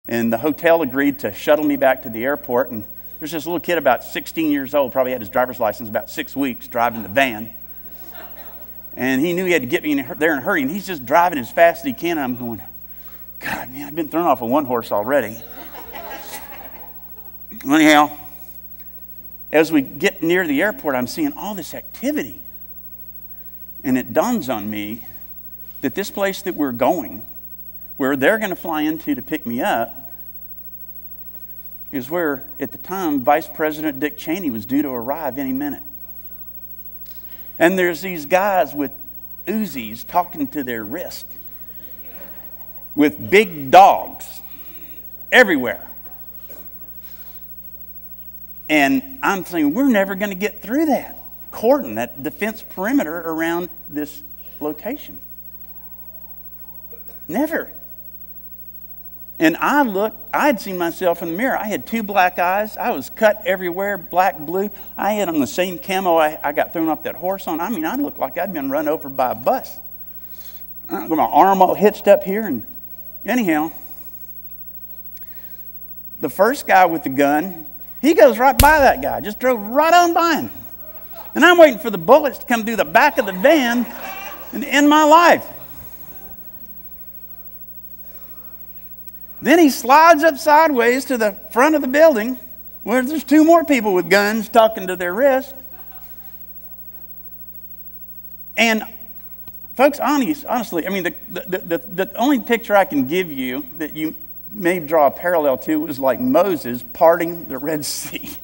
And the hotel agreed to shuttle me back to the airport. And there's this little kid about 16 years old, probably had his driver's license about 6 weeks, driving the van. And he knew he had to get me there in a hurry. And he's just driving as fast as he can. And I'm going, God, man, I've been thrown off of one horse already. Anyhow, as we get near the airport, I'm seeing all this activity. And it dawns on me that this place that we're going, where they're going to fly into to pick me up, is where, at the time, Vice President Dick Cheney was due to arrive any minute. And there's these guys with Uzis talking to their wrist, with big dogs everywhere. And I'm thinking, we're never going to get through that cordon, that defense perimeter around this location. Never. And I'd seen myself in the mirror. I had 2 black eyes. I was cut everywhere, black, blue. I had on the same camo I got thrown off that horse on. I mean, I looked like I'd been run over by a bus. I got my arm all hitched up here. And anyhow, the first guy with the gun, he goes right by that guy, just drove right on by him. And I'm waiting for the bullets to come through the back of the van and end my life. Then he slides up sideways to the front of the building where there's 2 more people with guns talking to their wrist. And folks, honestly, I mean, the only picture I can give you that you may draw a parallel to was like Moses parting the Red Sea.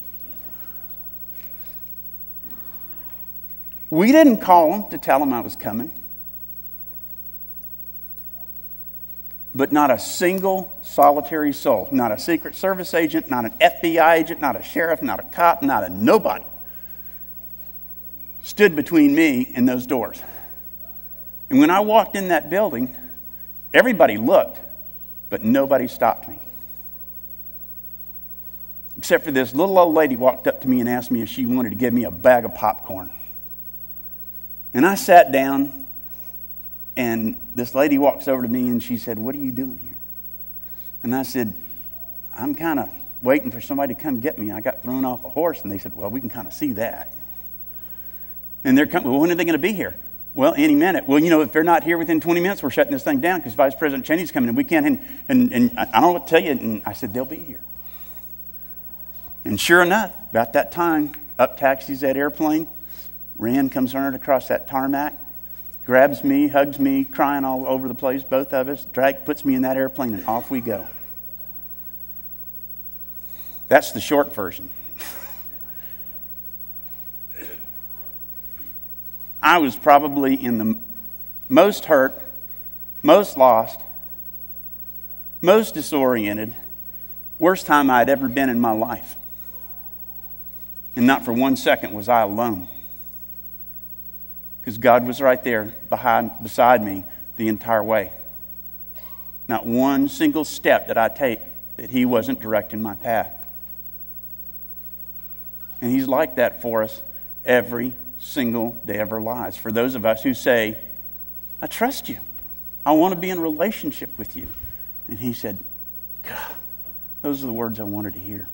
We didn't call him to tell him I was coming. But not a single solitary soul, not a Secret Service agent, not an FBI agent, not a sheriff, not a cop, not a nobody stood between me and those doors. And when I walked in that building, everybody looked, but nobody stopped me. Except for this little old lady walked up to me and asked me if she wanted to give me a bag of popcorn. And I sat down. And this lady walks over to me and she said, "What are you doing here?" And I said, "I'm kind of waiting for somebody to come get me. I got thrown off a horse." And they said, "Well, we can kind of see that." And they're coming, "Well, when are they going to be here?" "Well, any minute." "Well, if they're not here within 20 minutes, we're shutting this thing down because Vice President Cheney's coming and we can't. And I don't know what to tell you." And I said, "They'll be here." And sure enough, about that time, up taxis that airplane. Rand comes running across that tarmac. Grabs me, hugs me, crying all over the place, both of us, puts me in that airplane, and off we go. That's the short version. I was probably in the most hurt, most lost, most disoriented, worst time I'd ever been in my life. And not for 1 second was I alone. Because God was right there beside me the entire way. Not one single step that I take that He wasn't directing my path. And He's like that for us every single day of our lives. For those of us who say, "I trust you. I want to be in a relationship with you." And He said, "God, those are the words I wanted to hear."